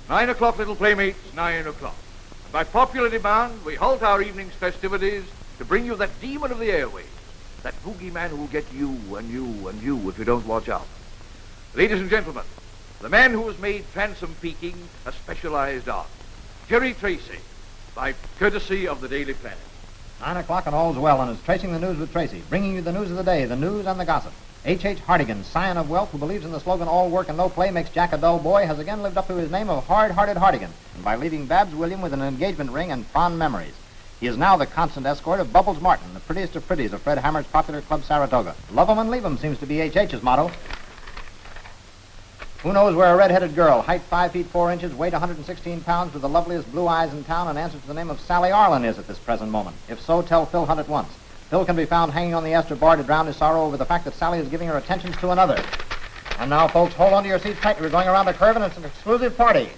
9 o'clock, little playmates, 9 o'clock. And by popular demand, we halt our evening's festivities to bring you that demon of the airways, that boogeyman who will get you and you and you if you don't watch out. Ladies and gentlemen, the man who has made transom peaking a specialized art, Jerry Tracy, by courtesy of the Daily Planet. 9 o'clock and all's well, and is Tracing the News with Tracy, bringing you the news of the day, the news and the gossip. H.H. Hartigan, scion of wealth, who believes in the slogan, all work and no play makes Jack a dull boy, has again lived up to his name of hard-hearted Hartigan, and by leaving Babs William with an engagement ring and fond memories. He is now the constant escort of Bubbles Martin, the prettiest of pretties of Fred Hammer's popular club Saratoga. Love 'em and leave 'em seems to be H.H.'s motto. Who knows where a red-headed girl, height 5 feet 4 inches, weight 116 pounds, with the loveliest blue eyes in town and answers to the name of Sally Arlen is at this present moment? If so, tell Phil Hunt at once. Phil can be found hanging on the Astor bar to drown his sorrow over the fact that Sally is giving her attentions to another. And now, folks, hold on to your seats tight. We're going around a curve, and it's an exclusive party.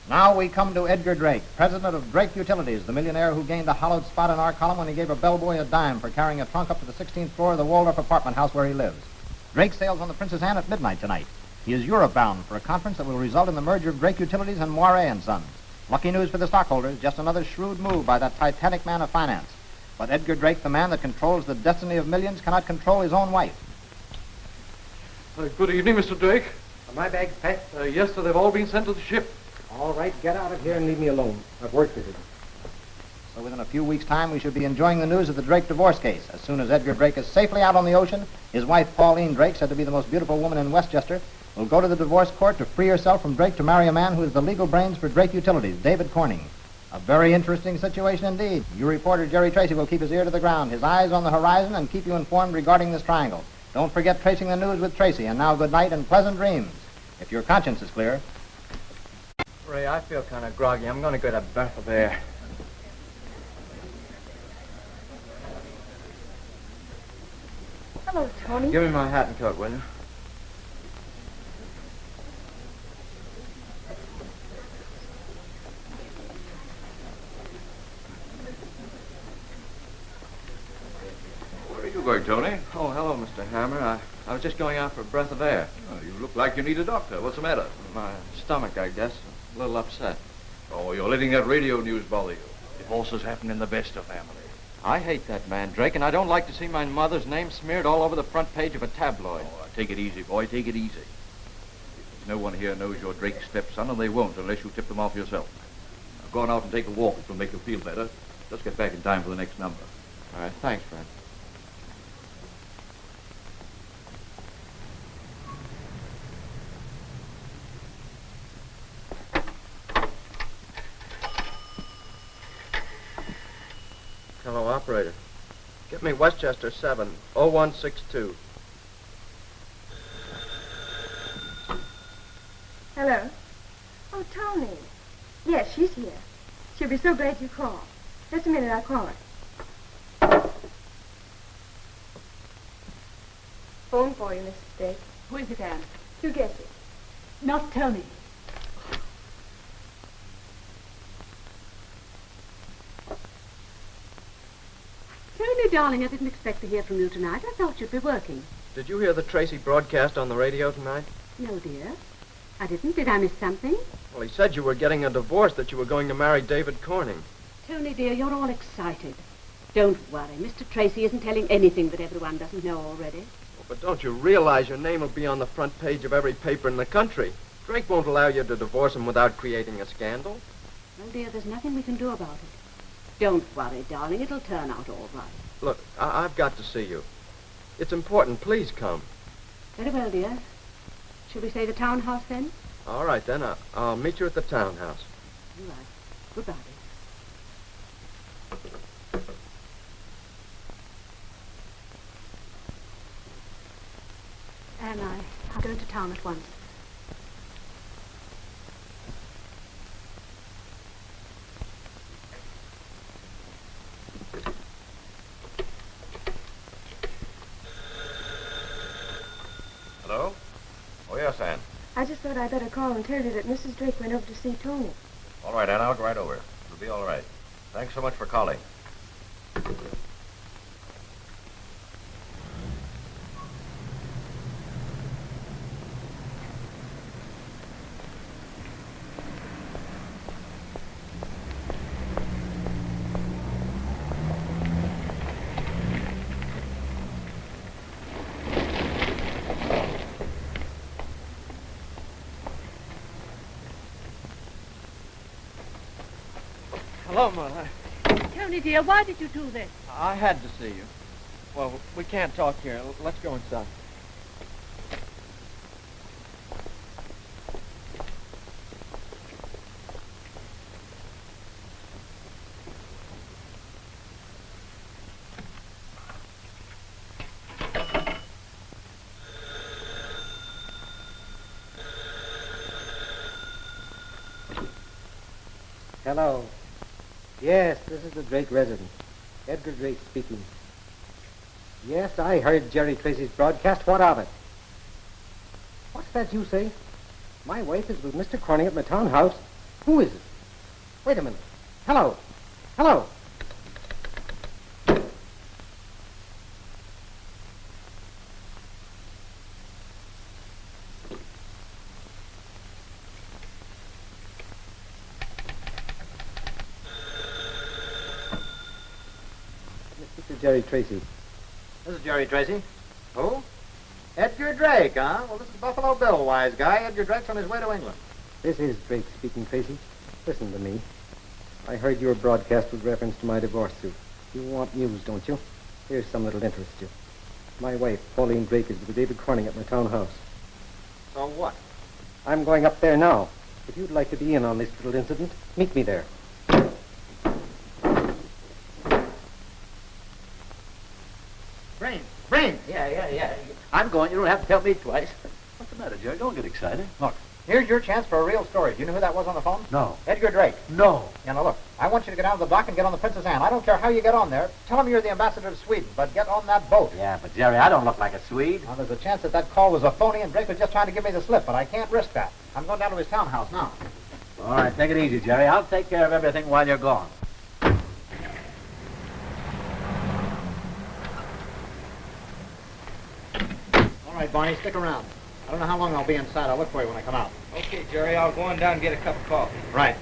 Now we come to Edgar Drake, president of Drake Utilities, the millionaire who gained a hollowed spot in our column when he gave a bellboy a dime for carrying a trunk up to the 16th floor of the Waldorf apartment house where he lives. Drake sails on the Princess Anne at midnight tonight. He is Europe bound for a conference that will result in the merger of Drake Utilities and Moiré and Sons. Lucky news for the stockholders, just another shrewd move by that titanic man of finance. But Edgar Drake, the man that controls the destiny of millions, cannot control his own wife. Good evening, Mr. Drake. Are my bags packed? Yes, sir, they've all been sent to the ship. All right, get out of here and leave me alone. I've work to do. So within a few weeks' time, we should be enjoying the news of the Drake divorce case. As soon as Edgar Drake is safely out on the ocean, his wife, Pauline Drake, said to be the most beautiful woman in Westchester, will go to the divorce court to free herself from Drake to marry a man who is the legal brains for Drake Utilities, David Corning. A very interesting situation indeed. Your reporter, Jerry Tracy, will keep his ear to the ground, his eyes on the horizon, and keep you informed regarding this triangle. Don't forget Tracing the News with Tracy. And now, good night and pleasant dreams, if your conscience is clear. Ray, I feel kind of groggy. I'm going to get a breath of air. Hello, Tony. Give me my hat and coat, will you? Where are you going, Tony? Oh, hello, Mr. Hammer. I was just going out for a breath of air. Oh, you look like you need a doctor. What's the matter? My stomach, I guess. A little upset. Oh, you're letting that radio news bother you. Divorces happen in the best of families. I hate that man, Drake, and I don't like to see my mother's name smeared all over the front page of a tabloid. Oh, take it easy, boy. Take it easy. There's no one here knows you're Drake's stepson, and they won't unless you tip them off yourself. Now, go on out and take a walk. It will make you feel better. Let's get back in time for the next number. All right, thanks, Fred. Hello, operator. Get me Westchester 70162. Hello. Oh, Tony. Yes, she's here. She'll be so glad you called. Just a minute, I'll call her. Phone for you, Mrs. Drake. Who is it, Anne? You guess it. Not Tony. Tony, darling, I didn't expect to hear from you tonight. I thought you'd be working. Did you hear the Tracy broadcast on the radio tonight? No, dear. I didn't. Did I miss something? Well, he said you were getting a divorce, that you were going to marry David Corning. Tony, dear, you're all excited. Don't worry. Mr. Tracy isn't telling anything that everyone doesn't know already. Well, but don't you realize your name will be on the front page of every paper in the country? Drake won't allow you to divorce him without creating a scandal. Well, dear, there's nothing we can do about it. Don't worry, darling. It'll turn out all right. Look, I've got to see you. It's important. Please come. Very well, dear. Shall we say the townhouse then? All right, then. I'll meet you at the townhouse. All right. Goodbye, dear. Anne, I'm going to town at once. Hello? Oh, yes, Anne. I just thought I'd better call and tell you that Mrs. Drake went over to see Tony. All right, Anne, I'll go right over. It'll be all right. Thanks so much for calling. Hello, Mother. Tony, dear, why did you do this? I had to see you. Well, we can't talk here. Let's go inside. Hello. Yes, this is the Drake residence. Edgar Drake speaking. Yes, I heard Jerry Tracy's broadcast. What of it? What's that you say? My wife is with Mr. Corning at my townhouse. Who is it? Wait a minute. Hello. Hello. Mr. Jerry Tracy. This is Jerry Tracy. Who? Edgar Drake, huh? Well, this is Buffalo Bill, wise guy. Edgar Drake's on his way to England. This is Drake speaking, Tracy. Listen to me. I heard your broadcast with reference to my divorce suit. You want news, don't you? Here's some that'll interest you. My wife, Pauline Drake, is with David Corning at my townhouse. So what? I'm going up there now. If you'd like to be in on this little incident, meet me there. Brain. Yeah. I'm going. You don't have to tell me twice. What's the matter, Jerry? Don't get excited. Look, here's your chance for a real story. Do you know who that was on the phone? No. Edgar Drake. No. Yeah, now look, I want you to get down to the dock and get on the Princess Anne. I don't care how you get on there. Tell him you're the ambassador to Sweden, but get on that boat. Yeah, but Jerry, I don't look like a Swede. Now, there's a chance that call was a phony and Drake was just trying to give me the slip, but I can't risk that. I'm going down to his townhouse now. All right, take it easy, Jerry. I'll take care of everything while you're gone. All right, Barney, stick around. I don't know how long I'll be inside. I'll look for you when I come out. Okay, Jerry, I'll go on down and get a cup of coffee. Right.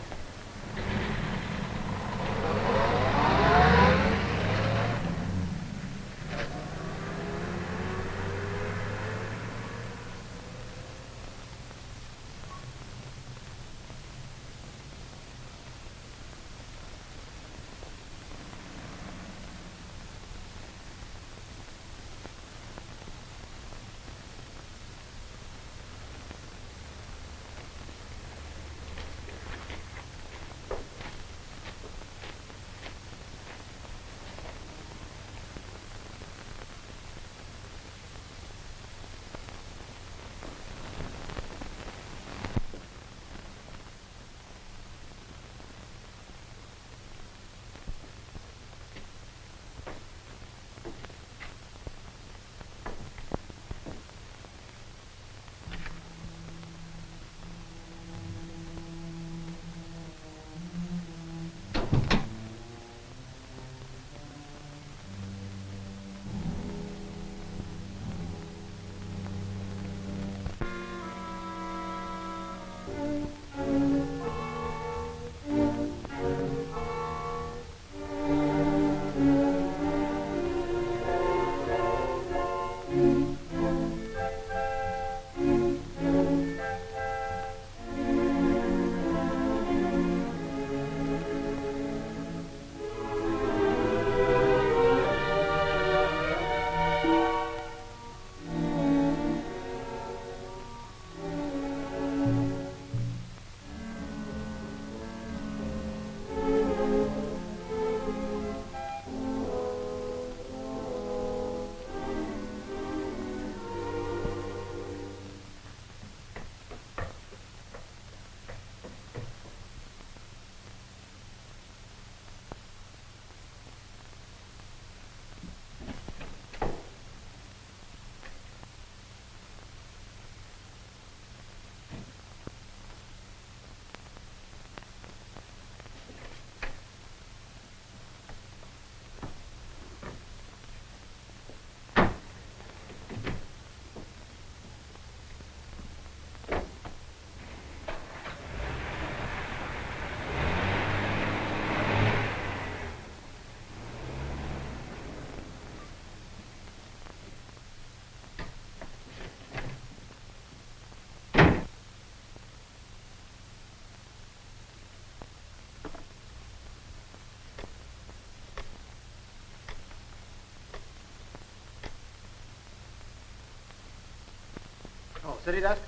City desk?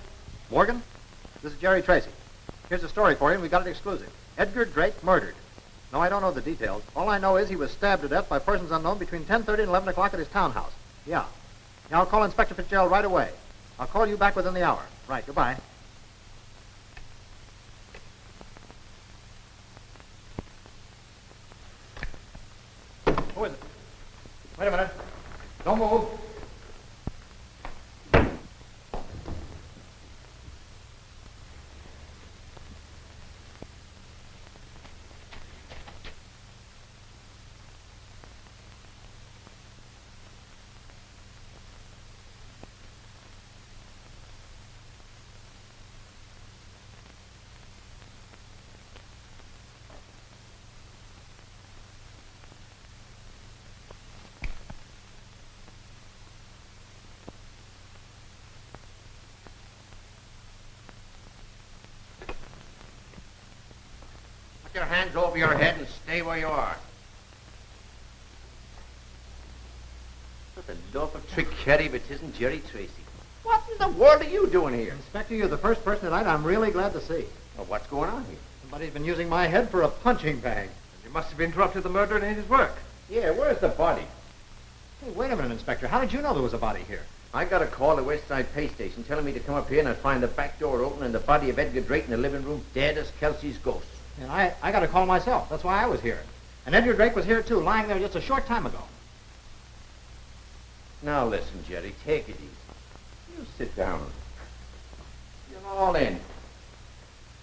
Morgan? This is Jerry Tracy. Here's a story for you, and we got it exclusive. Edgar Drake murdered. No, I don't know the details. All I know is he was stabbed to death by persons unknown between 10:30 and 11 o'clock at his townhouse. Yeah. Now, I'll call Inspector Fitzgerald right away. I'll call you back within the hour. Right, goodbye. Who is it? Wait a minute. Don't move. Put your hands over your head and stay where you are. What the love of trickery, but it isn't Jerry Tracy. What in the world are you doing here? Inspector, you're the first person tonight I'm really glad to see. Well, what's going on here? Somebody's been using my head for a punching bag. You must have interrupted the murderer in his work. Yeah, where's the body? Hey, wait a minute, Inspector. How did you know there was a body here? I got a call at West Side Pay Station telling me to come up here and I'd find the back door open and the body of Edgar Drake in the living room dead as Kelsey's ghost. And I got a call myself. That's why I was here. And Edgar Drake was here, too, lying there just a short time ago. Now listen, Jerry, take it easy. You sit down. You're all in.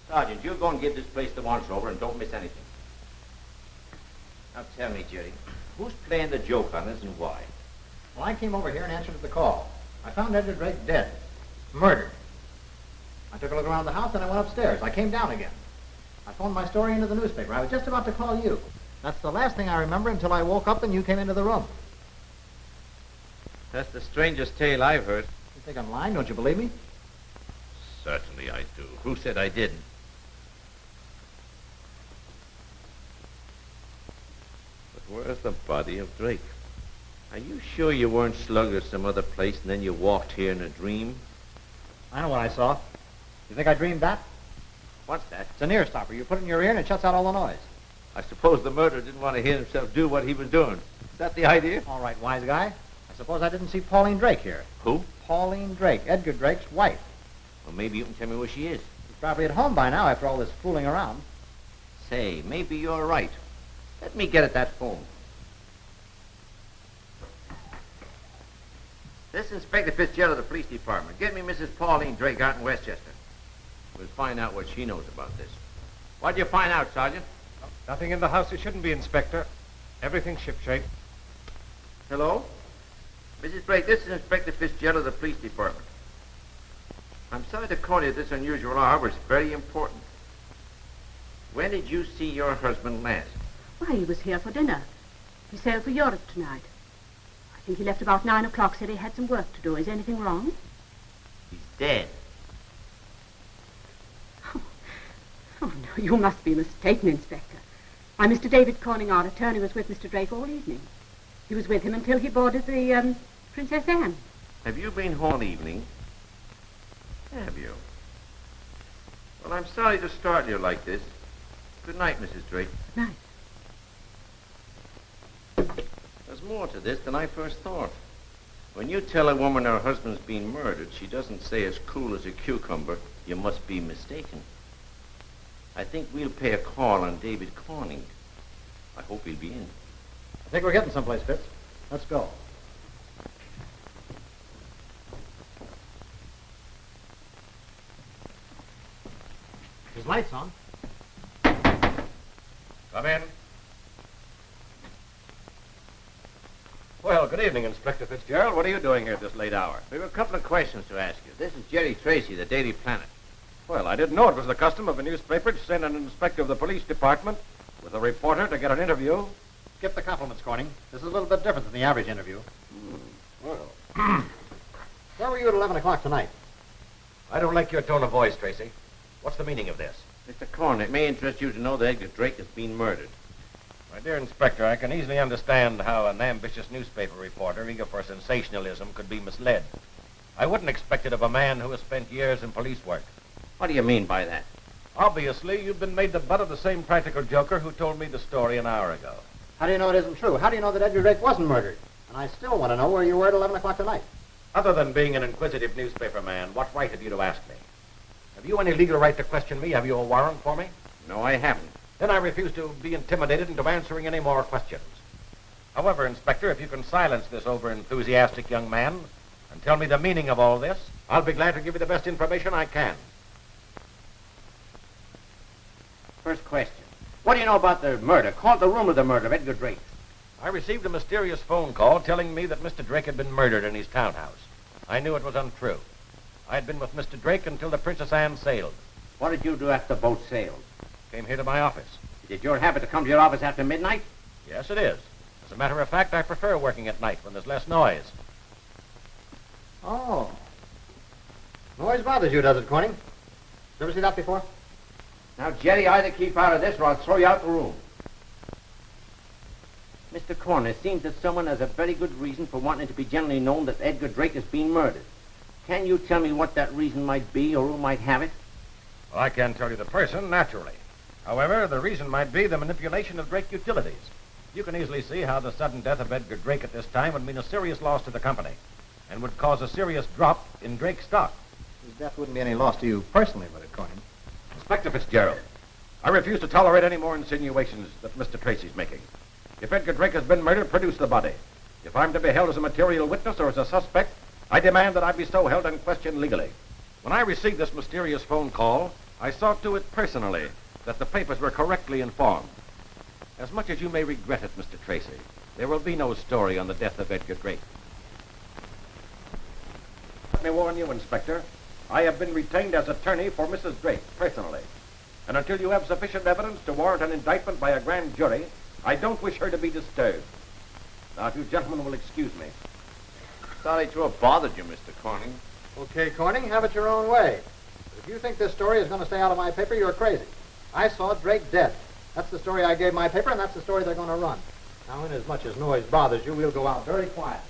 Sergeant, you go and give this place the once-over and don't miss anything. Now tell me, Jerry, who's playing the joke on us and why? Well, I came over here and answered the call. I found Edgar Drake dead. Murdered. I took a look around the house and I went upstairs. I came down again. I phoned my story into the newspaper. I was just about to call you. That's the last thing I remember until I woke up and you came into the room. That's the strangest tale I've heard. You think I'm lying? Don't you believe me? Certainly I do. Who said I didn't? But where's the body of Drake? Are you sure you weren't slugged at some other place and then you walked here in a dream? I know what I saw. You think I dreamed that? What's that? It's an ear stopper. You put it in your ear and it shuts out all the noise. I suppose the murderer didn't want to hear himself do what he was doing. Is that the idea? All right, wise guy. I suppose I didn't see Pauline Drake here. Who? Pauline Drake, Edgar Drake's wife. Well, maybe you can tell me where she is. She's probably at home by now after all this fooling around. Say, maybe you're right. Let me get at that phone. This is Inspector Fitzgerald of the police department. Get me Mrs. Pauline Drake out in Westchester. We'll find out what she knows about this. What'd you find out, Sergeant? Nothing in the house it shouldn't be, Inspector. Everything's shipshape. Hello? Mrs. Drake, this is Inspector Fitzgerald of the police department. I'm sorry to call you at this unusual hour, but it's very important. When did you see your husband last? Why, he was here for dinner. He sailed for Europe tonight. I think he left about 9 o'clock, said he had some work to do. Is anything wrong? He's dead. Oh, no, you must be mistaken, Inspector. Why, Mr. David Corning, our attorney, was with Mr. Drake all evening. He was with him until he boarded the, Princess Anne. Have you been home all evening? Have you? Well, I'm sorry to start you like this. Good night, Mrs. Drake. Good night. There's more to this than I first thought. When you tell a woman her husband's been murdered, she doesn't say as cool as a cucumber, you must be mistaken. I think we'll pay a call on David Corning. I hope he'll be in. I think we're getting someplace, Fitz. Let's go. His light's on. Come in. Well, good evening, Inspector Fitzgerald. What are you doing here at this late hour? We have a couple of questions to ask you. This is Jerry Tracy, the Daily Planet. Well, I didn't know it was the custom of a newspaper to send an inspector of the police department with a reporter to get an interview. Skip the compliments, Corning. This is a little bit different than the average interview. Well, Where were you at 11 o'clock tonight? I don't like your tone of voice, Tracy. What's the meaning of this? Mr. Corning, it may interest you to know that Edgar Drake has been murdered. My dear Inspector, I can easily understand how an ambitious newspaper reporter eager for sensationalism could be misled. I wouldn't expect it of a man who has spent years in police work. What do you mean by that? Obviously, you've been made the butt of the same practical joker who told me the story an hour ago. How do you know it isn't true? How do you know that Edgar Drake wasn't murdered? And I still want to know where you were at 11 o'clock tonight. Other than being an inquisitive newspaper man, what right have you to ask me? Have you any legal right to question me? Have you a warrant for me? No, I haven't. Then I refuse to be intimidated into answering any more questions. However, Inspector, if you can silence this over-enthusiastic young man and tell me the meaning of all this, I'll be glad to give you the best information I can. First question. What do you know about the murder? Called the rumor of the murder of Edgar Drake. I received a mysterious phone call telling me that Mr. Drake had been murdered in his townhouse. I knew it was untrue. I had been with Mr. Drake until the Princess Anne sailed. What did you do after the boat sailed? Came here to my office. Is it your habit to come to your office after midnight? Yes, it is. As a matter of fact, I prefer working at night when there's less noise. Oh. Noise bothers you, does it, Corning? You ever see that before? Now, Jerry, either keep out of this or I'll throw you out the room. Mr. Corner, it seems that someone has a very good reason for wanting it to be generally known that Edgar Drake has been murdered. Can you tell me what that reason might be or who might have it? Well, I can't tell you the person, naturally. However, the reason might be the manipulation of Drake Utilities. You can easily see how the sudden death of Edgar Drake at this time would mean a serious loss to the company and would cause a serious drop in Drake's stock. His death wouldn't be any loss to you personally, would it, Corning? Inspector Fitzgerald, I refuse to tolerate any more insinuations that Mr. Tracy's making. If Edgar Drake has been murdered, produce the body. If I'm to be held as a material witness or as a suspect, I demand that I be so held and questioned legally. When I received this mysterious phone call, I saw to it personally that the papers were correctly informed. As much as you may regret it, Mr. Tracy, there will be no story on the death of Edgar Drake. Let me warn you, Inspector, I have been retained as attorney for Mrs. Drake, personally. And until you have sufficient evidence to warrant an indictment by a grand jury, I don't wish her to be disturbed. Now, if you gentlemen will excuse me. Sorry to have bothered you, Mr. Corning. Okay, Corning, have it your own way. But if you think this story is going to stay out of my paper, you're crazy. I saw Drake dead. That's the story I gave my paper, and that's the story they're going to run. Now, inasmuch as noise bothers you, we'll go out very quietly.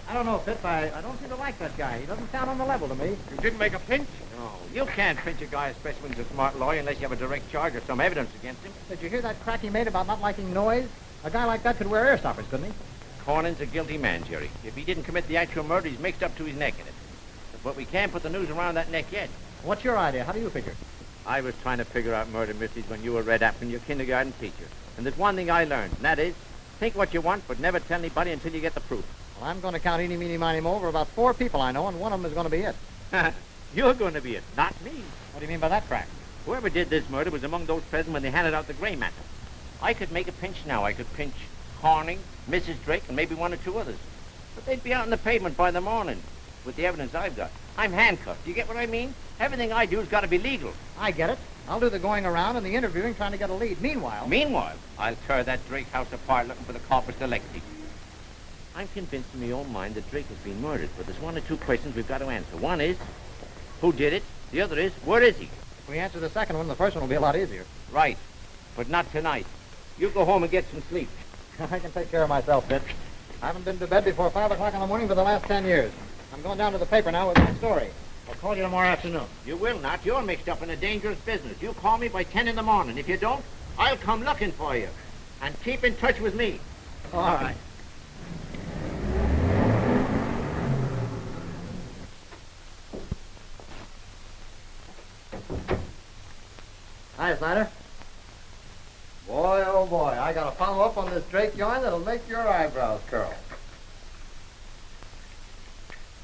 I don't know, Fitz. I don't seem to like that guy. He doesn't sound on the level to me. You didn't make a pinch? No. You can't pinch a guy, especially when he's a smart lawyer, unless you have a direct charge or some evidence against him. Did you hear that crack he made about not liking noise? A guy like that could wear ear stoppers, couldn't he? Corning's a guilty man, Jerry. If he didn't commit the actual murder, he's mixed up to his neck in it. But we can't put the news around that neck yet. What's your idea? How do you figure? I was trying to figure out murder mysteries when you were Red Apple, your kindergarten teacher. And there's one thing I learned, and that is, think what you want, but never tell anybody until you get the proof. Well, I'm going to count eeny, meeny, miny, mo over about 4 people I know, and one of them is going to be it. You're going to be it, not me. What do you mean by that, crack? Whoever did this murder was among those present when they handed out the gray mantle. I could make a pinch now. I could pinch Corning, Mrs. Drake, and maybe 1 or 2 others. But they'd be out on the pavement by the morning with the evidence I've got. I'm handcuffed. Do you get what I mean? Everything I do's got to be legal. I get it. I'll do the going around and the interviewing trying to get a lead. Meanwhile, I'll tear that Drake house apart looking for the corpus delicti. I'm convinced in my own mind that Drake has been murdered, but there's 1 or 2 questions we've got to answer. One is, who did it? The other is, where is he? If we answer the second one, the first one will be a lot easier. Right, but not tonight. You go home and get some sleep. I can take care of myself, Fitz. I haven't been to bed before 5 o'clock in the morning for the last 10 years. I'm going down to the paper now with my story. I'll call you tomorrow afternoon. You will not. You're mixed up in a dangerous business. You call me by 10 in the morning. If you don't, I'll come looking for you. And keep in touch with me. All right. Hi, Snyder. Boy, oh boy, I got to follow up on this Drake yarn that'll make your eyebrows curl.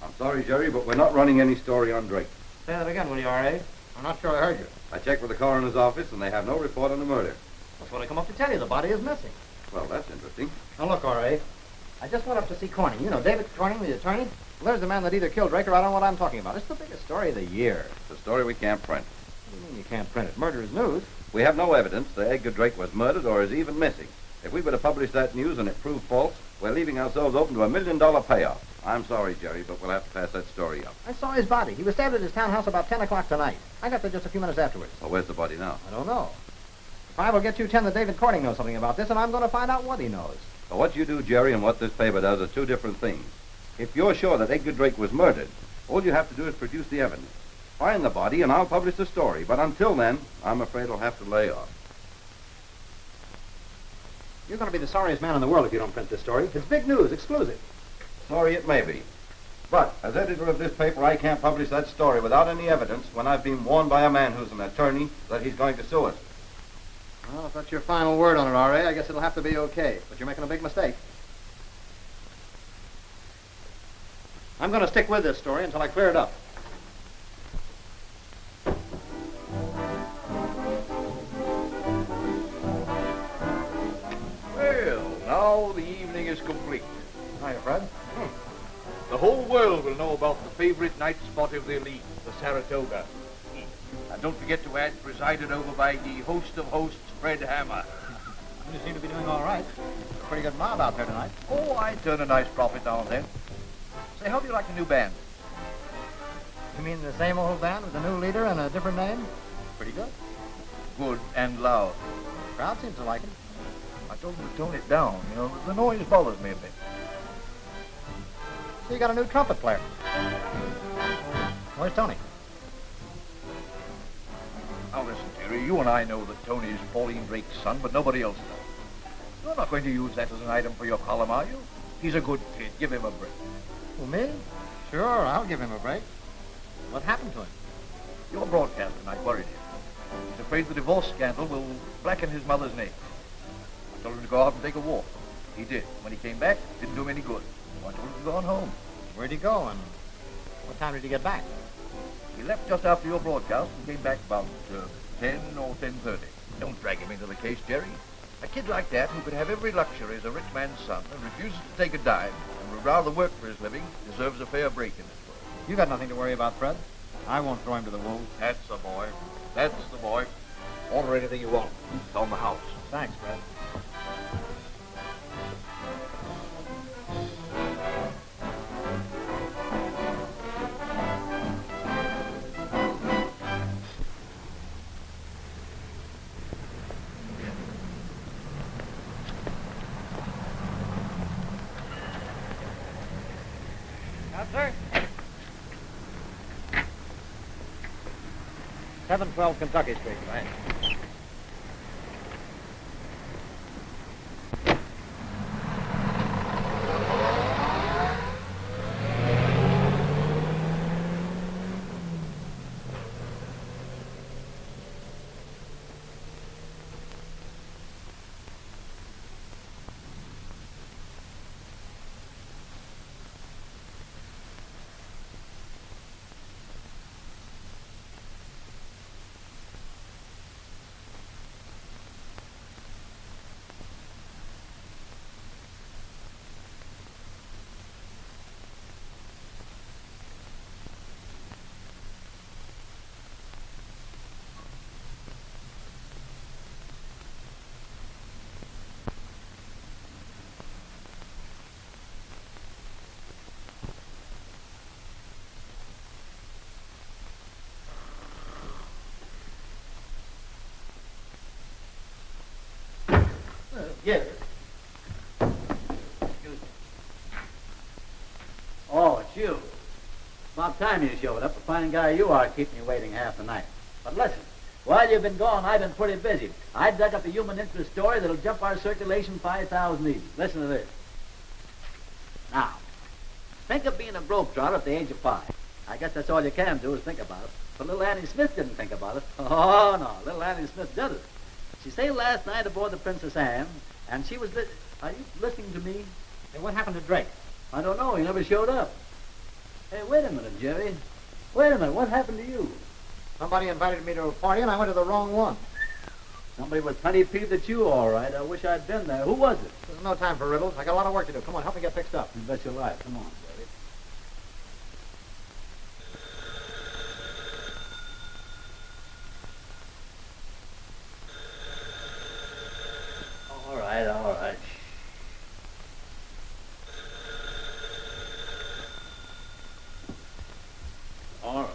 I'm sorry, Jerry, but we're not running any story on Drake. Say that again, will you, R.A.? I'm not sure I heard you. I checked with the coroner's office, and they have no report on the murder. That's what I come up to tell you. The body is missing. Well, that's interesting. Now, look, R.A., I just went up to see Corning. You know David Corning, the attorney? Well, there's the man that either killed Drake or I don't know what I'm talking about. It's the biggest story of the year. It's a story we can't print. What do you mean you can't print it? Murder is news. We have no evidence that Edgar Drake was murdered or is even missing. If we were to publish that news and it proved false, we're leaving ourselves open to $1 million payoff. I'm sorry, Jerry, but we'll have to pass that story up. I saw his body. He was stabbed at his townhouse about 10 o'clock tonight. I got there just a few minutes afterwards. Well, where's the body now? I don't know. 5 will get you 10 that David Corning knows something about this, and I'm going to find out what he knows. Well, what you do, Jerry, and what this paper does are two different things. If you're sure that Edgar Drake was murdered, all you have to do is produce the evidence. Find the body, and I'll publish the story. But until then, I'm afraid I'll have to lay off. You're going to be the sorriest man in the world if you don't print this story. It's big news, exclusive. Sorry it may be. But as editor of this paper, I can't publish that story without any evidence when I've been warned by a man who's an attorney that he's going to sue us. Well, if that's your final word on it, R.A., I guess it'll have to be okay. But you're making a big mistake. I'm going to stick with this story until I clear it up. Well, now the evening is complete. Hiya, Fred. The whole world will know about the favorite night spot of the elite, the Saratoga. And don't forget to add presided over by the host of hosts, Fred Hammer. You seem to be doing all right. It's a pretty good mob out there tonight. Oh, I turn a nice profit now and then. Say, how do you like the new band? You mean the same old band with a new leader and a different name? Pretty good. Good and loud. The crowd seems to like it. I told them to tone it down. You know, the noise bothers me a bit. So you got a new trumpet player. Where's Tony? Now listen, Terry, you and I know that Tony is Pauline Drake's son, but nobody else knows. You're not going to use that as an item for your column, are you? He's a good kid. Give him a break. Well, me? Sure, I'll give him a break. What happened to him? Your broadcast tonight worried him. He's afraid the divorce scandal will blacken his mother's name. I told him to go out and take a walk. He did. When he came back, it didn't do him any good. So I told him to go on home. Where'd he go, and what time did he get back? He left just after your broadcast and came back about 10 or 10:30. Don't drag him into the case, Jerry. A kid like that, who could have every luxury as a rich man's son and refuses to take a dime and would rather work for his living, deserves a fair break in this world. You got nothing to worry about, Fred. I won't throw him to the wolves. That's the boy. That's the boy. Order anything you want. It's on the house. Thanks, Fred. Sir? 712 Kentucky Street, right? Yes. Oh, it's you. About time you showed up. A fine guy you are, keeping you waiting half the night. But listen, while you've been gone, I've been pretty busy. I dug up a human interest story that'll jump our circulation 5,000 easy. Listen to this. Now, think of being a globetrotter at the age of 5. I guess that's all you can do is think about it. But little Annie Smith didn't think about it. Oh, no, little Annie Smith did it. She sailed last night aboard the Princess Anne, and she was... Are you listening to me? Hey, what happened to Drake? I don't know. He never showed up. Hey, wait a minute, Jerry. Wait a minute. What happened to you? Somebody invited me to a party, and I went to the wrong one. Somebody was plenty peeved at you, all right. I wish I'd been there. Who was it? There's no time for riddles. I got a lot of work to do. Come on, help me get fixed up. You bet your life. Come on, Jerry. All right, all right. All right.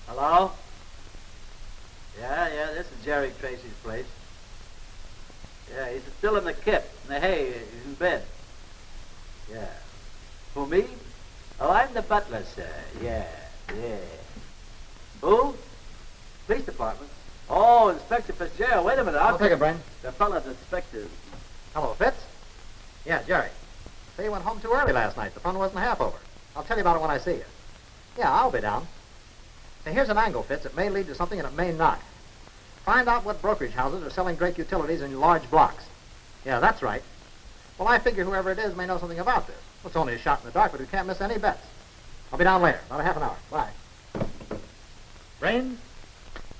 Hello? this is Jerry Tracy's place. Yeah, he's still in the kit. In the hay, he's in bed. Yeah. Who, me? Oh, I'm the butler, sir. Yeah. Who? Police department. Oh, Inspector Fitzgerald. Wait a minute. I'll take it, Brain. The fellow's Inspector. Hello, Fitz. Yeah, Jerry. Say you went home too early last night. The fun wasn't half over. I'll tell you about it when I see you. Yeah, I'll be down. Say, here's an angle, Fitz. It may lead to something and it may not. Find out what brokerage houses are selling Drake utilities in large blocks. Yeah, that's right. Well, I figure whoever it is may know something about this. Well, it's only a shot in the dark, but we can't miss any bets. I'll be down later, about a half an hour. Bye. Brains,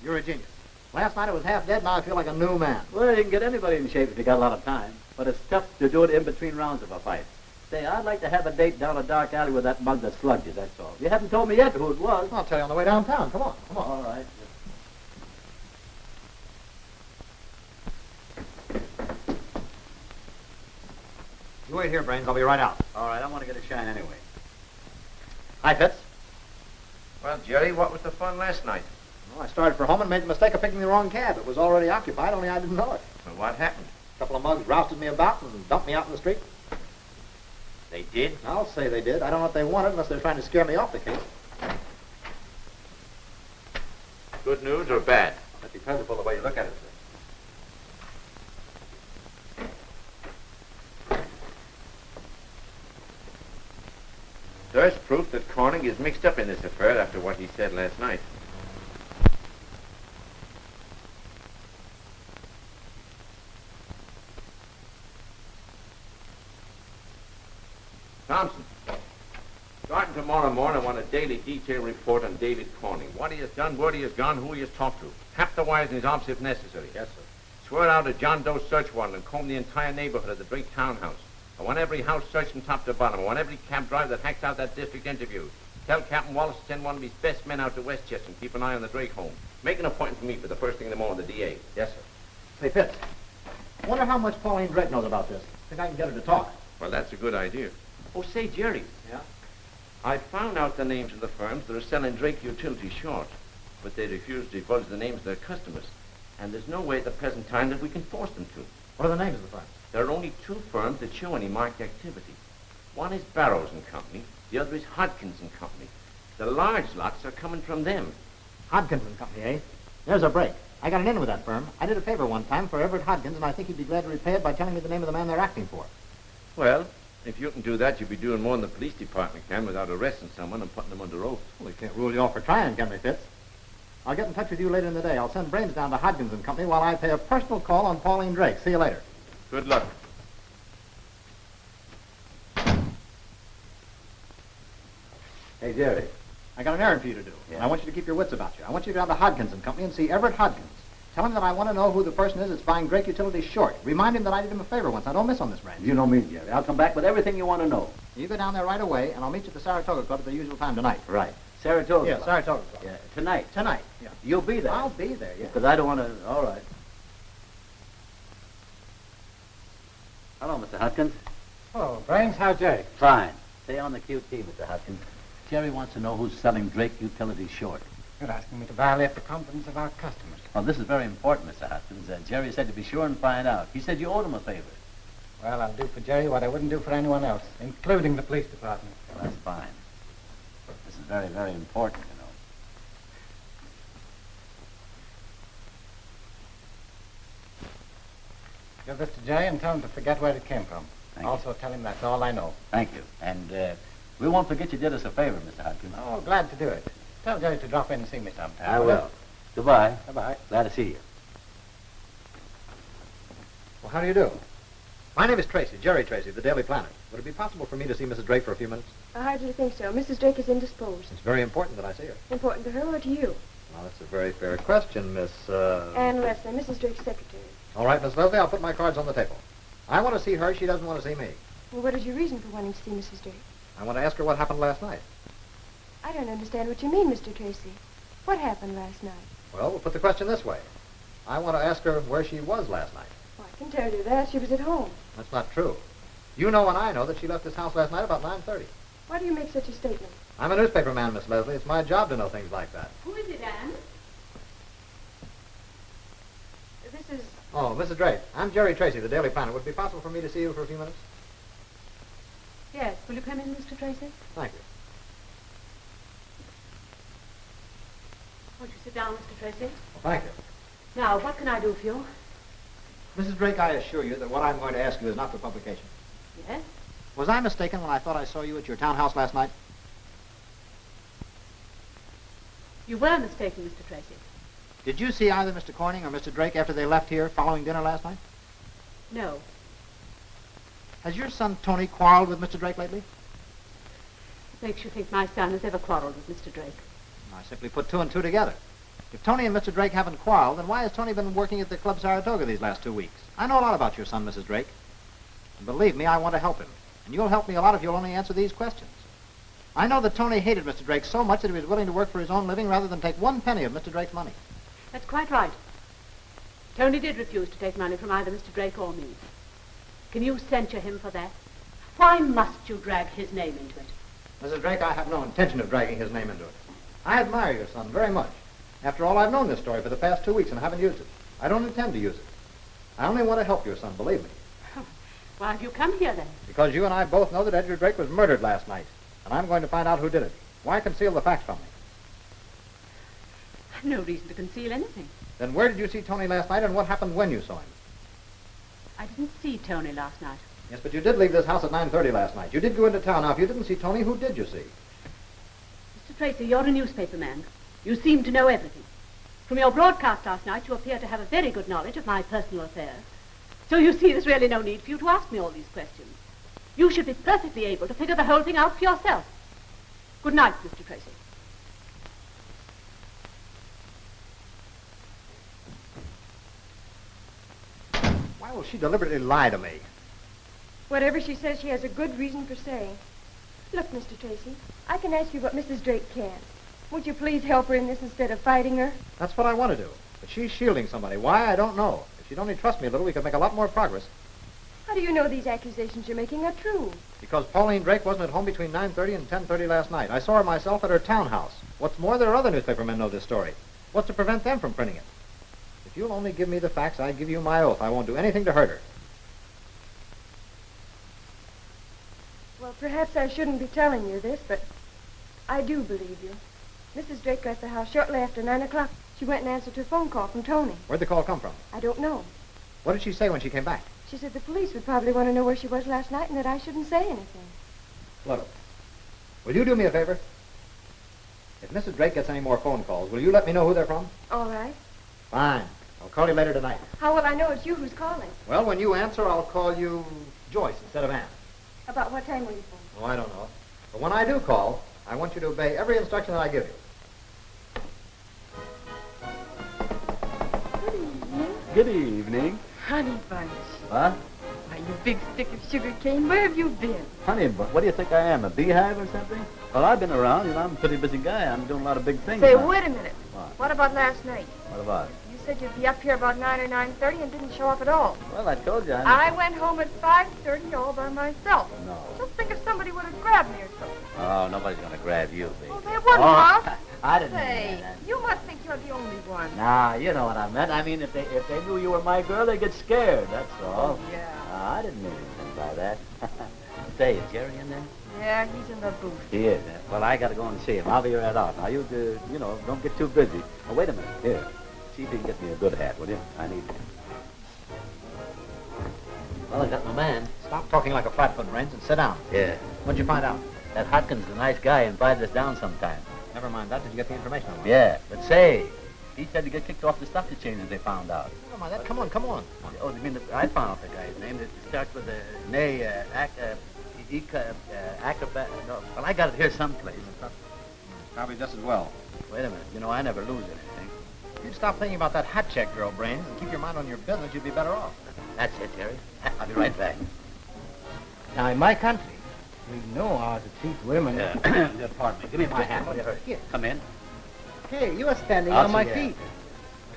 you're a genius. Last night I was half dead, now I feel like a new man. Well, you can get anybody in shape if you got a lot of time. But it's tough to do it in between rounds of a fight. Say, I'd like to have a date down a dark alley with that mug that slugged you, that's all. You haven't told me yet who it was. I'll tell you on the way downtown. Come on. All right. You wait here, Brains. I'll be right out. All right, I want to get a shine anyway. Hi, Fitz. Well, Jerry, what was the fun last night? Well, I started for home and made the mistake of picking the wrong cab. It was already occupied, only I didn't know it. Well, what happened? A couple of mugs rousted me about and dumped me out in the street. They did? I'll say they did. I don't know what they wanted unless they're trying to scare me off the case. Good news or bad? That depends upon the way you look at it, sir. There's proof that Corning is mixed up in this affair after what he said last night. Thompson, starting tomorrow morning, I want a daily detail report on David Corning. What he has done, where he has gone, who he has talked to. Tap the wires in his office if necessary. Yes, sir. Swear out a John Doe search warrant and comb the entire neighborhood of the Drake townhouse. I want every house searched from top to bottom. I want every cab driver that hacks out that district interviewed. Tell Captain Wallace to send one of his best men out to Westchester and keep an eye on the Drake home. Make an appointment for me for the first thing in the morning, the DA. Yes, sir. Say, Fitz, I wonder how much Pauline Drake knows about this. Think I can get her to talk. Well, that's a good idea. Oh, say, Jerry. Yeah? I found out the names of the firms that are selling Drake utilities short, but they refuse to divulge the names of their customers. And there's no way at the present time that we can force them to. What are the names of the firms? There are only two firms that show any marked activity. One is Barrows and Company. The other is Hodkins and Company. The large lots are coming from them. Hodkins and Company, eh? There's a break. I got an in with that firm. I did a favor one time for Everett Hodkins, and I think he'd be glad to repay it by telling me the name of the man they're acting for. Well, if you can do that, you'll be doing more than the police department can without arresting someone and putting them under oath. Well, we can't rule you off for trying, can we, Fitz? I'll get in touch with you later in the day. I'll send Brains down to Hodkins and Company while I pay a personal call on Pauline Drake. See you later. Good luck. Hey, Jerry. I got an errand for you to do. Yeah. And I want you to keep your wits about you. I want you to go down to Hodkins and Company and see Everett Hodkins. Tell him that I want to know who the person is that's buying Drake Utilities short. Remind him that I did him a favor once. Now, don't miss on this, Brains. You know me, Jerry. I'll come back with everything you want to know. You go down there right away, and I'll meet you at the Saratoga Club at the usual time tonight. Right. Saratoga. Yeah, Saratoga Club. Yeah, tonight. Tonight, yeah. You'll be there. I'll be there, yeah. Because I don't want to... All right. Hello, Mr. Hodkins. Oh, Brains, how's Jake? Fine. Stay on the QT, Mr. Hodkins. Jerry wants to know who's selling Drake Utilities short. You're asking me to violate the confidence of our customers. Well, this is very important, Mr. Hodkins. Jerry said to be sure and find out. He said you owed him a favor. Well, I'll do for Jerry what I wouldn't do for anyone else, including the police department. Well, that's fine. This is very, very important, you know. Give this to Jerry and tell him to forget where it came from. Thank you. Also tell him that's all I know. Thank you. And we won't forget you did us a favor, Mr. Hodkins. Oh, glad to do it. Tell Jerry to drop in and see me sometime. I will. Goodbye. Bye-bye. Glad to see you. Well, how do you do? My name is Tracy, Jerry Tracy, the Daily Planet. Would it be possible for me to see Mrs. Drake for a few minutes? I hardly think so. Mrs. Drake is indisposed. It's very important that I see her. Important to her or to you? Well, that's a very fair question, Miss, Anne Leslie, Mrs. Drake's secretary. All right, Miss Leslie, I'll put my cards on the table. I want to see her. She doesn't want to see me. Well, what is your reason for wanting to see Mrs. Drake? I want to ask her what happened last night. I don't understand what you mean, Mr. Tracy. What happened last night? Well, we'll put the question this way. I want to ask her where she was last night. Well, I can tell you that. She was at home. That's not true. You know and I know that she left this house last night about 9:30. Why do you make such a statement? I'm a newspaper man, Miss Leslie. It's my job to know things like that. Who is it, Anne? This is... Oh, Mrs. Drake, I'm Jerry Tracy, the Daily Planet. Would it be possible for me to see you for a few minutes? Yes. Will you come in, Mr. Tracy? Thank you. Won't you sit down, Mr. Tracy? Well, thank you. Now, what can I do for you? Mrs. Drake, I assure you that what I'm going to ask you is not for publication. Yes? Was I mistaken when I thought I saw you at your townhouse last night? You were mistaken, Mr. Tracy. Did you see either Mr. Corning or Mr. Drake after they left here following dinner last night? No. Has your son Tony quarreled with Mr. Drake lately? What makes you think my son has ever quarreled with Mr. Drake? I simply put two and two together. If Tony and Mr. Drake haven't quarreled, then why has Tony been working at the Club Saratoga these last 2 weeks? I know a lot about your son, Mrs. Drake. And believe me, I want to help him. And you'll help me a lot if you'll only answer these questions. I know that Tony hated Mr. Drake so much that he was willing to work for his own living rather than take 1 penny of Mr. Drake's money. That's quite right. Tony did refuse to take money from either Mr. Drake or me. Can you censure him for that? Why must you drag his name into it? Mrs. Drake, I have no intention of dragging his name into it. I admire your son very much. After all, I've known this story for the past 2 weeks and haven't used it. I don't intend to use it. I only want to help your son, believe me. Why have you come here, then? Because you and I both know that Edgar Drake was murdered last night. And I'm going to find out who did it. Why conceal the facts from me? I've no reason to conceal anything. Then where did you see Tony last night and what happened when you saw him? I didn't see Tony last night. Yes, but you did leave this house at 9:30 last night. You did go into town. Now, if you didn't see Tony, who did you see? Mr. Tracy, you're a newspaper man. You seem to know everything. From your broadcast last night, you appear to have a very good knowledge of my personal affairs. So you see, there's really no need for you to ask me all these questions. You should be perfectly able to figure the whole thing out for yourself. Good night, Mr. Tracy. Why will she deliberately lie to me? Whatever she says, she has a good reason for saying. Look, Mr. Tracy, I can ask you what Mrs. Drake can't. Won't you please help her in this instead of fighting her? That's what I want to do. But she's shielding somebody. Why, I don't know. If she'd only trust me a little, we could make a lot more progress. How do you know these accusations you're making are true? Because Pauline Drake wasn't at home between 9:30 and 10:30 last night. I saw her myself at her townhouse. What's more, there are other newspapermen know this story. What's to prevent them from printing it? If you'll only give me the facts, I give you my oath. I won't do anything to hurt her. Well, perhaps I shouldn't be telling you this, but I do believe you. Mrs. Drake left the house shortly after 9 o'clock. She went and answered her phone call from Tony. Where'd the call come from? I don't know. What did she say when she came back? She said the police would probably want to know where she was last night and that I shouldn't say anything. Look, will you do me a favor? If Mrs. Drake gets any more phone calls, will you let me know who they're from? All right. Fine. I'll call you later tonight. How will I know it's you who's calling? Well, when you answer, I'll call you Joyce instead of Ann. About what time will you phone? Oh, I don't know. But when I do call, I want you to obey every instruction that I give you. Good evening. Good evening. Honey Bunch. What? Why, you big stick of sugar cane, where have you been? Honey, but what do you think I am, a beehive or something? Well, I've been around. You know, I'm a pretty busy guy. I'm doing a lot of big things Say, now. wait a minute. What about last night? What about it? You said you'd be up here about 9 or 9:30 and didn't show up at all. Well, I told you. I went home at 5:30 all by myself. No. Just think if somebody would have grabbed me or something. Oh, nobody's going to grab you, baby. Oh, there wasn't, Oh, Bob. I didn't Say, mean that. you must think you're the only one. Nah, you know what I meant. I mean, if they knew you were my girl, they'd get scared, that's all. Yeah. I didn't mean anything by that. Say, is Jerry in there? Yeah, he's in the booth. He is. Well, I got to go and see him. I'll be right out. Now, you know, don't get too busy. Oh, wait a minute. Here. See if you can get me a good hat, will you? I need it. Well, I got my man. Stop talking like a flatfoot, Brains, and sit down. Yeah. What'd you find out? That Hotkins is a nice guy and invited us down sometime. Never mind that. Did you get the information on it? Yeah, but say, he said to get kicked off the stock exchange as they found out. Never mind that. Come on, come on. Oh, you mean I found out the guy's name? It starts with a acrobat. No, well, I got it here someplace. Probably just as well. Wait a minute. You know, I never lose anything. If you'd stop thinking about that hat check girl, Brains, and keep your mind on your business, you'd be better off. That's it, Jerry. I'll be right back. Now, in my country, we know how to treat women. Pardon me. Give me my hat. What do you hurt? Here. Come in. Hey, you are standing I'll on my see you. feet.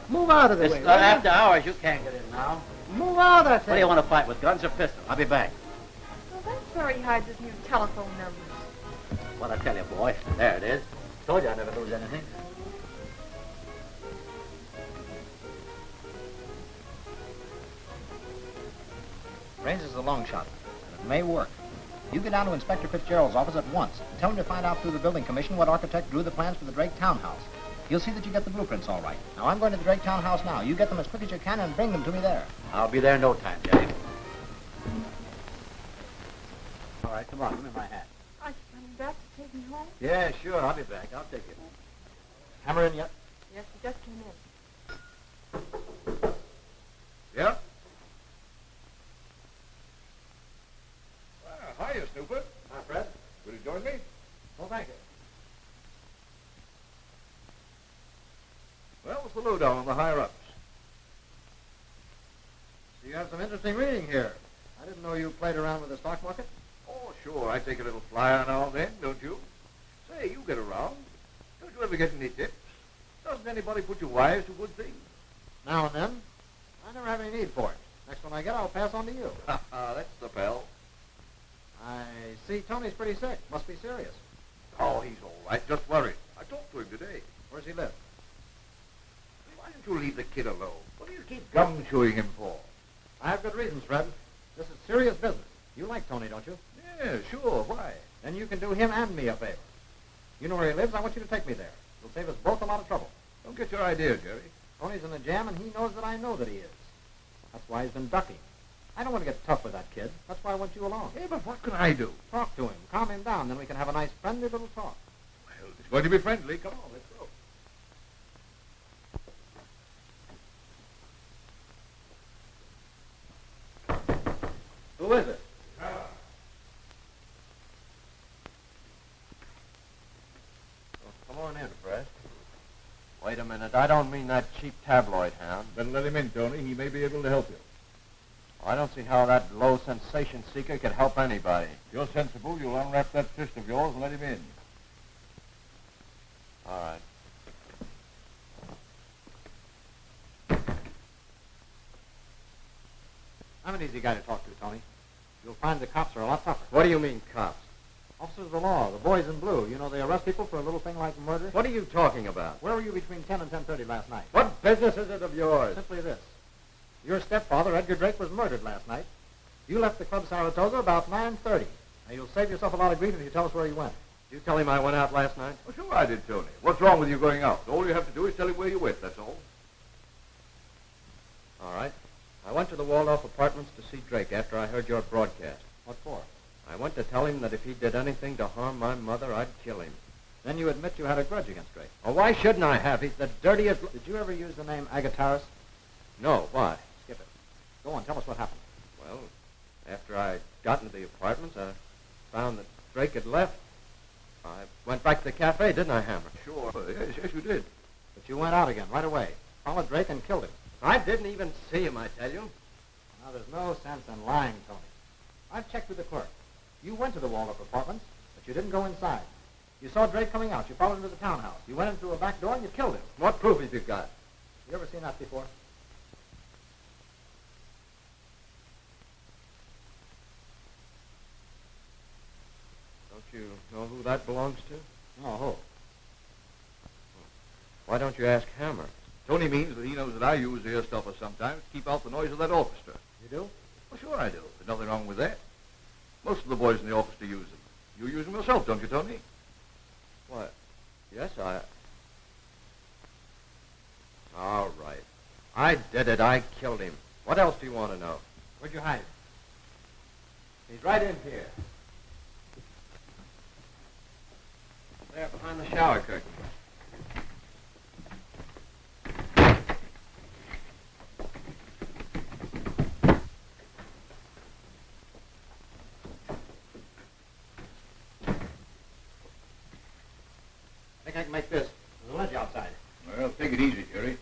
Move out of the It's way. after hours. You can't get in now. Move out, I What do say. you want to fight with, guns or pistols? I'll be back. Well, that's where he hides his new telephone numbers. What I tell you, boy. There it is. Told you I never lose anything. Brains is a long shot, and it may work. You get down to Inspector Fitzgerald's office at once and tell him to find out through the building commission what architect drew the plans for the Drake townhouse. He'll see that you get the blueprints all right. Now, I'm going to the Drake townhouse now. You get them as quick as you can and bring them to me there. I'll be there in no time, Jerry. All right, come on, give me my hat. Are you coming back to take me home? Yeah, sure, I'll be back. I'll take it. Hammer in yet? Yes, he just came in. Yeah? Hiya, Snooper. Hi, Fred. Will you join me? Oh, thank you. Well, what's the lowdown on the higher-ups? So you have some interesting reading here. I didn't know you played around with the stock market. Oh, sure. I take a little flyer now and then, don't you? Say, you get around. Don't you ever get any tips? Doesn't anybody put you wise to good things? Now and then. I never have any need for it. Next one I get, I'll pass on to you. That's the pal. I see Tony's pretty sick. Must be serious. Oh, he's all right. Just worried. I talked to him today. Where's he live? Why don't you leave the kid alone? What do you keep gum-chewing him for? I have good reasons, Fred. This is serious business. You like Tony, don't you? Yeah, sure. Why? Then you can do him and me a favor. You know where he lives. I want you to take me there. It'll save us both a lot of trouble. Don't get your idea, Jerry. Tony's in a jam, and he knows that I know that he is. That's why he's been ducking. I don't want to get tough with that kid. That's why I want you along. Hey, but what can I do? Talk to him. Calm him down. Then we can have a nice, friendly little talk. Well, it's going to be friendly. Come on, let's go. Who is it? Come on in, Fred. Wait a minute. I don't mean that cheap tabloid hound. Then let him in, Tony. He may be able to help you. I don't see how that low sensation seeker could help anybody. If you're sensible, you'll unwrap that fist of yours and let him in. All right. I'm an easy guy to talk to, Tony. You'll find the cops are a lot tougher. What do you mean, cops? Officers of the law, the boys in blue. You know, they arrest people for a little thing like murder. What are you talking about? Where were you between 10 and 10:30 last night? What business is it of yours? Simply this. Your stepfather, Edgar Drake, was murdered last night. You left the Club Saratoga about 9:30. Now, you'll save yourself a lot of grief if you tell us where you went. Did you tell him I went out last night? Well, sure I did, Tony. What's wrong with you going out? All you have to do is tell him where you went, that's all. All right. I went to the Waldorf Apartments to see Drake after I heard your broadcast. What for? I went to tell him that if he did anything to harm my mother, I'd kill him. Then you admit you had a grudge against Drake. Oh, why shouldn't I have? He's the dirtiest... Did you ever use the name Agataris? No, why? Skip it. Go on, tell us what happened. Well, after I got into the apartments, I found that Drake had left. I went back to the cafe, didn't I, Hammer? Sure. Yes, you did. But you went out again, right away. Followed Drake and killed him. I didn't even see him, I tell you. Now, there's no sense in lying, Tony. I've checked with the clerk. You went to the Waldorf Apartments, but you didn't go inside. You saw Drake coming out. You followed him to the townhouse. You went in through a back door and you killed him. What proof have you got? You ever seen that before? Don't you know who that belongs to? No, who? Why don't you ask Hammer? Tony means that he knows that I use the earstopper sometimes to keep out the noise of that orchestra. You do? Well, sure I do. There's nothing wrong with that. Most of the boys in the orchestra use them. You use them yourself, don't you, Tony? What? Yes, I... All right. I did it. I killed him. What else do you want to know? Where'd you hide him? He's right in here. There, behind the shower curtain. I think I can make this. There's a ledge outside. Well, take it easy, Jerry.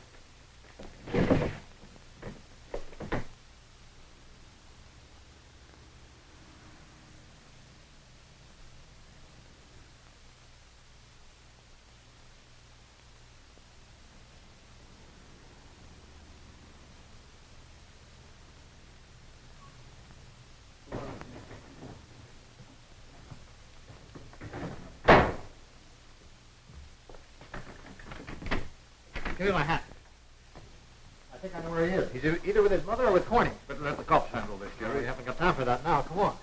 Give me my hat. I think I know where he is. He's either with his mother or with Corning. Better let the cops handle this, We Jerry. haven't got time for that now. Come on.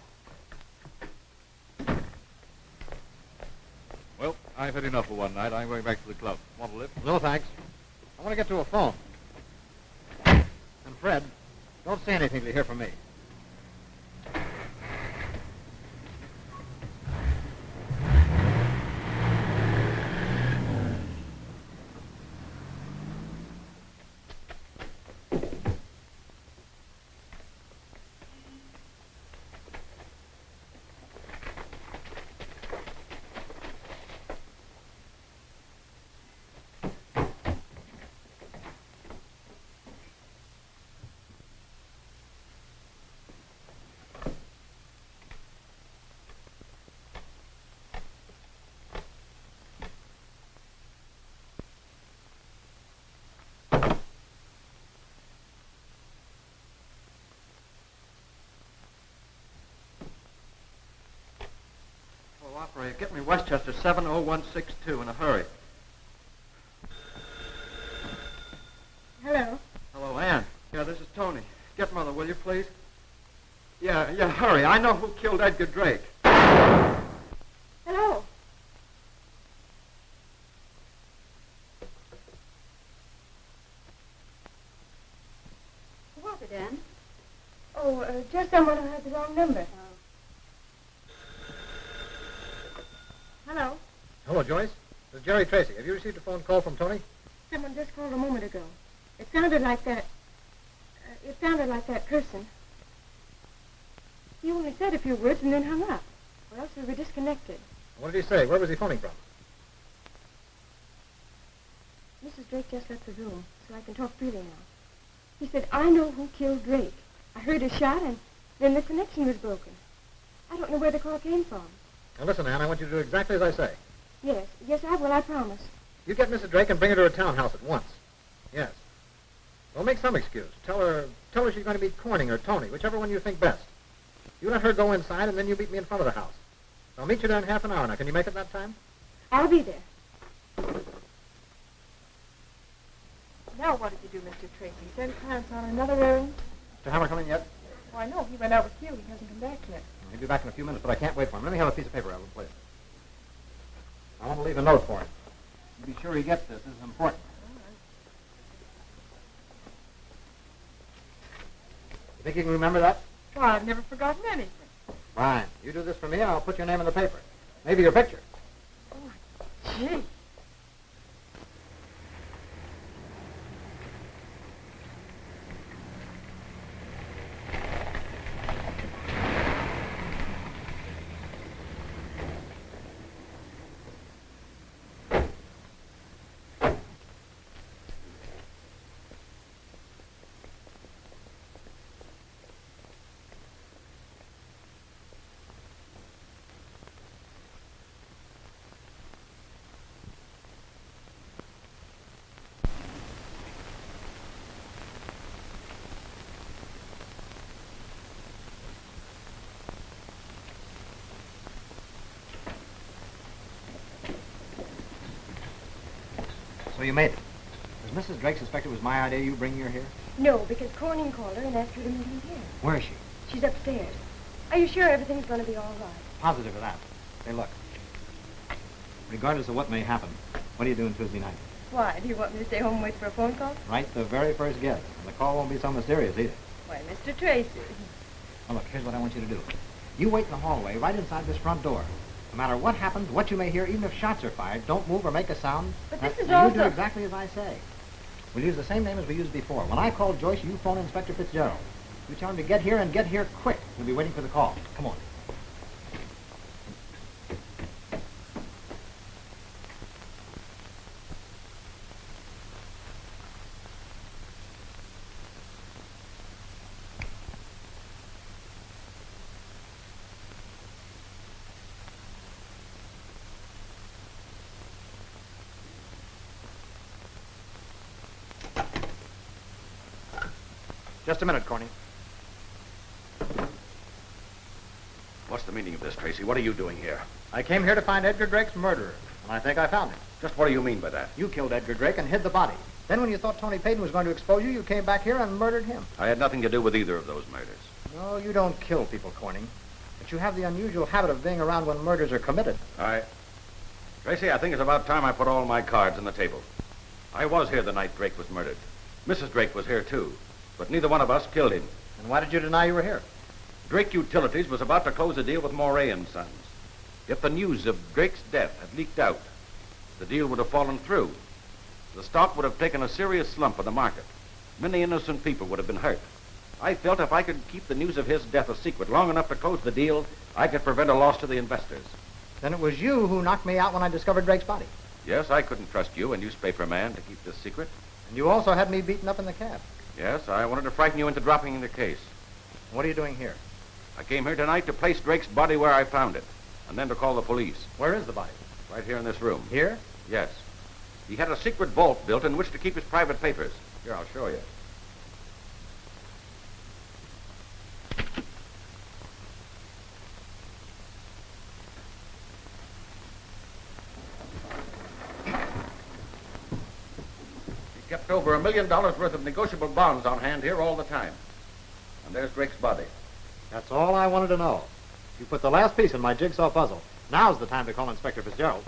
Well, I've had enough for one night. I'm going back to the club. Want a lift? No, thanks. I want to get to a phone. And Fred, don't say anything till you hear from me. Oh, operator, get me Westchester 70162 in a hurry. Hello. Hello, Ann. Yeah, this is Tony. Get Mother, will you, please? Yeah, hurry. I know who killed Edgar Drake. Hello. Who was it, Anne? Oh, just someone who had the wrong number. Hello. Hello, Joyce. This is Jerry Tracy. Have you received a phone call from Tony? Someone just called a moment ago. It sounded like that. It sounded like that person. He only said a few words and then hung up. Or else we were disconnected. What did he say? Where was he phoning from? Mrs. Drake just left the room, so I can talk freely now. He said, I know who killed Drake. I heard a shot, and then the connection was broken. I don't know where the call came from. Now, listen, Anne, I want you to do exactly as I say. Yes, I will, I promise. You get Mrs. Drake and bring her to her townhouse at once. Yes. Well, make some excuse. Tell her she's going to meet Corning or Tony, whichever one you think best. You let her go inside, and then you meet me in front of the house. I'll meet you there in half an hour. Now, can you make it that time? I'll be there. Now what did you do, Mr. Tracy? Send Clarence on another errand? Mr. Hammer coming yet? Oh, I know. He went out with you. He hasn't come back yet. He'll be back in a few minutes, but I can't wait for him. Let me have a piece of paper, Ellen, please. I want to leave a note for him. You be sure he gets this. This is important. You think you can remember that? Well, I've never forgotten anything. Fine. You do this for me, and I'll put your name in the paper. Maybe your picture. Gee. So you made it. Does Mrs. Drake suspect it was my idea you bringing her here? No, because Corning called her and asked her to meet him here. Where is she? She's upstairs. Are you sure everything's going to be all right? Positive of that. Hey, look. Regardless of what may happen, what are you doing Tuesday night? Why? Do you want me to stay home and wait for a phone call? Right, the very first guess. And the call won't be so mysterious either. Why, Mr. Tracy. Now, look, here's what I want you to do. You wait in the hallway right inside this front door. No matter what happens, what you may hear, even if shots are fired, don't move or make a sound. But this is you also... do exactly as I say. We'll use the same name as we used before. When I call Joyce, you phone Inspector Fitzgerald. You tell him to get here and get here quick. We'll be waiting for the call. Come on. Just a minute, Corning. What's the meaning of this, Tracy? What are you doing here? I came here to find Edgar Drake's murderer, and I think I found him. Just what do you mean by that? You killed Edgar Drake and hid the body. Then when you thought Tony Payton was going to expose you, you came back here and murdered him. I had nothing to do with either of those murders. No, you don't kill people, Corning. But you have the unusual habit of being around when murders are committed. Tracy, I think it's about time I put all my cards on the table. I was here the night Drake was murdered. Mrs. Drake was here, too. But neither one of us killed him. And why did you deny you were here? Drake Utilities was about to close a deal with Moray and Sons. If the news of Drake's death had leaked out, the deal would have fallen through. The stock would have taken a serious slump in the market. Many innocent people would have been hurt. I felt if I could keep the news of his death a secret long enough to close the deal, I could prevent a loss to the investors. Then it was you who knocked me out when I discovered Drake's body. Yes, I couldn't trust you, a newspaper man, to keep this secret. And you also had me beaten up in the cab. Yes, I wanted to frighten you into dropping the case. What are you doing here? I came here tonight to place Drake's body where I found it, and then to call the police. Where is the body? Right here in this room. Here? Yes. He had a secret vault built in which to keep his private papers. Here, I'll show you. He kept over $1 million worth of negotiable bonds on hand here all the time. And there's Drake's body. That's all I wanted to know. You put the last piece in my jigsaw puzzle. Now's the time to call Inspector Fitzgerald.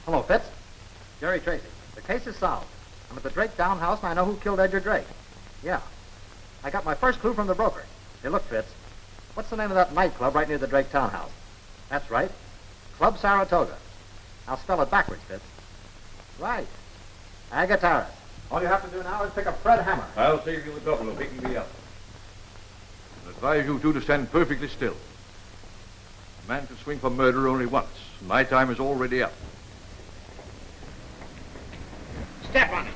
Hello, Fitz. Jerry Tracy. The case is solved. I'm at the Drake Down house, and I know who killed Edgar Drake. Yeah. I got my first clue from the broker. Hey, look, Fitz. What's the name of that nightclub right near the Drake townhouse? That's right. Club Saratoga. I'll spell it backwards, Fitz. Right. Agataris. All you have to do now is pick up Fred Hammer. I'll save you the trouble of picking me up. I advise you two to stand perfectly still. A man can swing for murder only once. My time is already up. Step on it.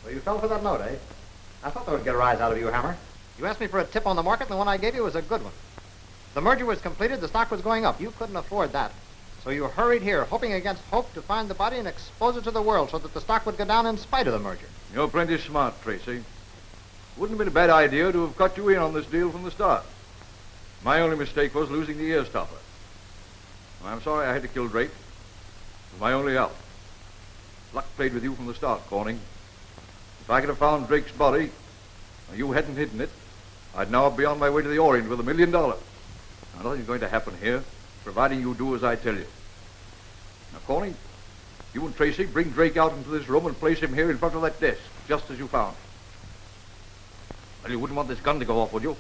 So you fell for that note, eh? I thought that would get a rise out of you, Hammer. You asked me for a tip on the market, and the one I gave you was a good one. The merger was completed, the stock was going up. You couldn't afford that. So you hurried here, hoping against hope to find the body and expose it to the world so that the stock would go down in spite of the merger. You're plenty smart, Tracy. Wouldn't have been a bad idea to have cut you in on this deal from the start. My only mistake was losing the ear stopper. I'm sorry I had to kill Drake. It was my only out. Luck played with you from the start, Corning. If I could have found Drake's body, and you hadn't hidden it, I'd now be on my way to the Orient with $1 million. Now, nothing's going to happen here, providing you do as I tell you. Now, Corning, you and Tracy bring Drake out into this room and place him here in front of that desk, just as you found. Well, you wouldn't want this gun to go off, would you?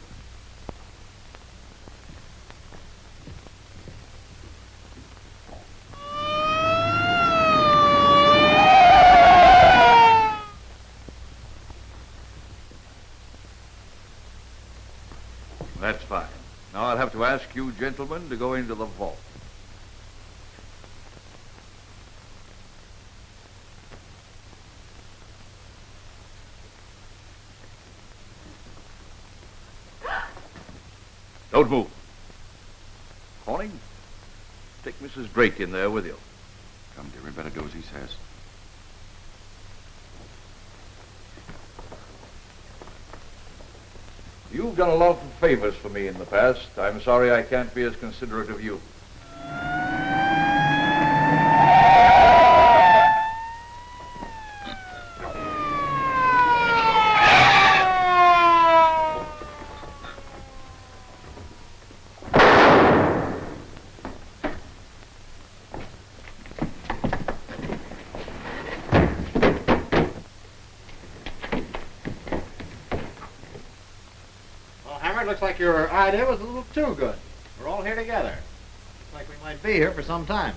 That's fine. Now I'll have to ask you gentlemen to go into the vault. Don't move. Corning, take Mrs. Drake in there with you. Come, dear, we better do as he says. You've done a lot of favors for me in the past. I'm sorry I can't be as considerate of you. Looks like your idea was a little too good. We're all here together. Looks like we might be here for some time.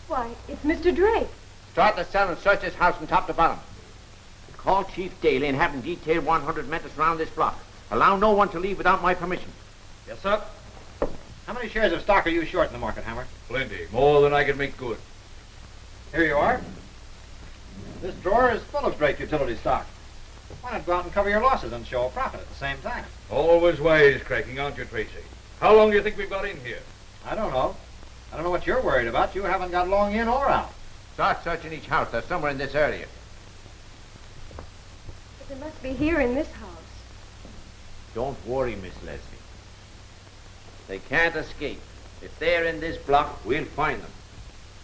Why, it's Mr. Drake. Start the cell and search this house from top to bottom. Call Chief Daly and have him detail 100 men to surround this block. Allow no one to leave without my permission. Yes, sir. How many shares of stock are you short in the market, Hammer? Plenty. More than I can make good. Here you are. This drawer is full of Drake utility stock. Why not go out and cover your losses and show a profit at the same time? Always wisecracking, aren't you, Tracy? How long do you think we've got in here? I don't know. I don't know what you're worried about. You haven't got long in or out. Start searching each house. They're somewhere in this area. But they must be here in this house. Don't worry, Miss Leslie. They can't escape. If they're in this block, we'll find them.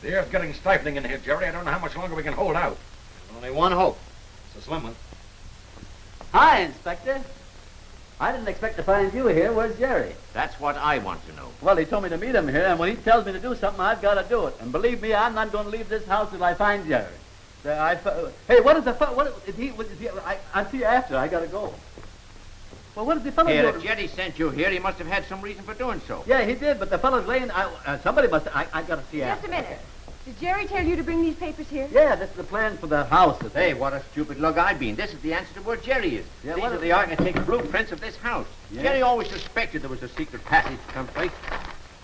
The air's getting stifling in here, Jerry. I don't know how much longer we can hold out. There's only one hope. It's a slim one. Hi, Inspector. I didn't expect to find you here. Where's Jerry? That's what I want to know. Well, he told me to meet him here, and when he tells me to do something, I've got to do it. And believe me, I'm not going to leave this house till I find Jerry. Hey, what is the I'll see you after. I got to go. Well, what did the fellow Here, do? if Jetty sent you here, he must have had some reason for doing so. Yeah, he did, but the fellow's laying... somebody must... I got to see you Just after. a minute. Did Jerry tell you to bring these papers here? Yeah, this is the plan for the house. Hey, what a stupid lug I've been. This is the answer to where Jerry is. Yeah, These what are is- the architect's blueprints of this house. Yeah. Jerry always suspected there was a secret passage someplace.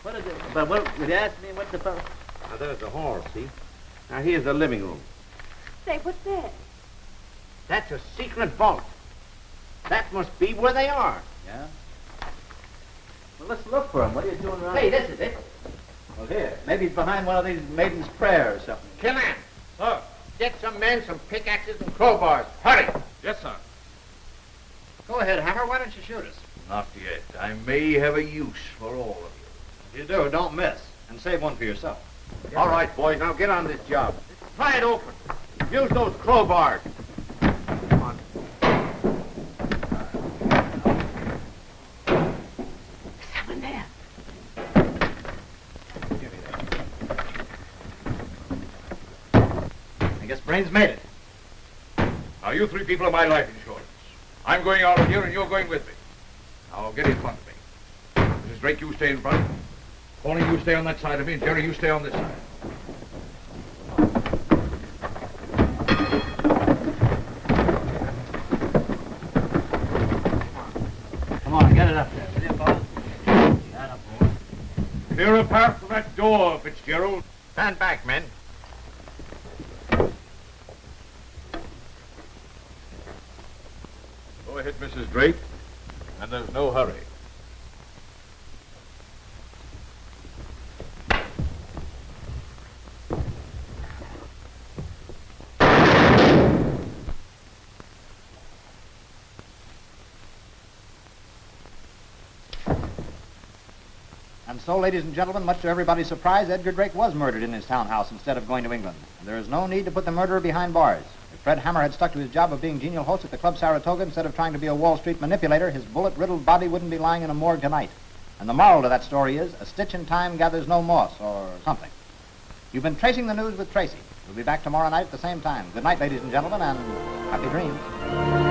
What is it? But would you ask me what the fellow... Now, there's the hall, see? Now, here's the living room. Say, what's that? That's a secret vault. That must be where they are. Yeah? Well, let's look for him. What are you doing around Hey, here? this is it. Well, here. Maybe he's behind one of these maiden's prayer or something. Killan. Sir. Get some men, some pickaxes and crowbars. Hurry. Yes, sir. Go ahead, Hammer. Why don't you shoot us? Not yet. I may have a use for all of you. If you do, don't miss. And save one for yourself. All right, boys, now get on this job. Pry it open. Use those crowbars. Come on. Someone there. I guess Brains made it. Now, you three people are my life insurance. I'm going out of here, and you're going with me. Now, get in front of me. Mrs. Drake, you stay in front. Paulie, you stay on that side of me, and Jerry, you stay on this side. Come on, get it up there. Will you, fellas? That up, boy. Clear a path for that door, Fitzgerald. Stand back, men. Go ahead, Mrs. Drake. And there's no hurry. And so, ladies and gentlemen, much to everybody's surprise, Edgar Drake was murdered in his townhouse instead of going to England. And there is no need to put the murderer behind bars. If Fred Hammer had stuck to his job of being genial host at the Club Saratoga instead of trying to be a Wall Street manipulator, his bullet-riddled body wouldn't be lying in a morgue tonight. And the moral to that story is, a stitch in time gathers no moss, or something. You've been tracing the news with Tracy. We'll be back tomorrow night at the same time. Good night, ladies and gentlemen, and happy dreams.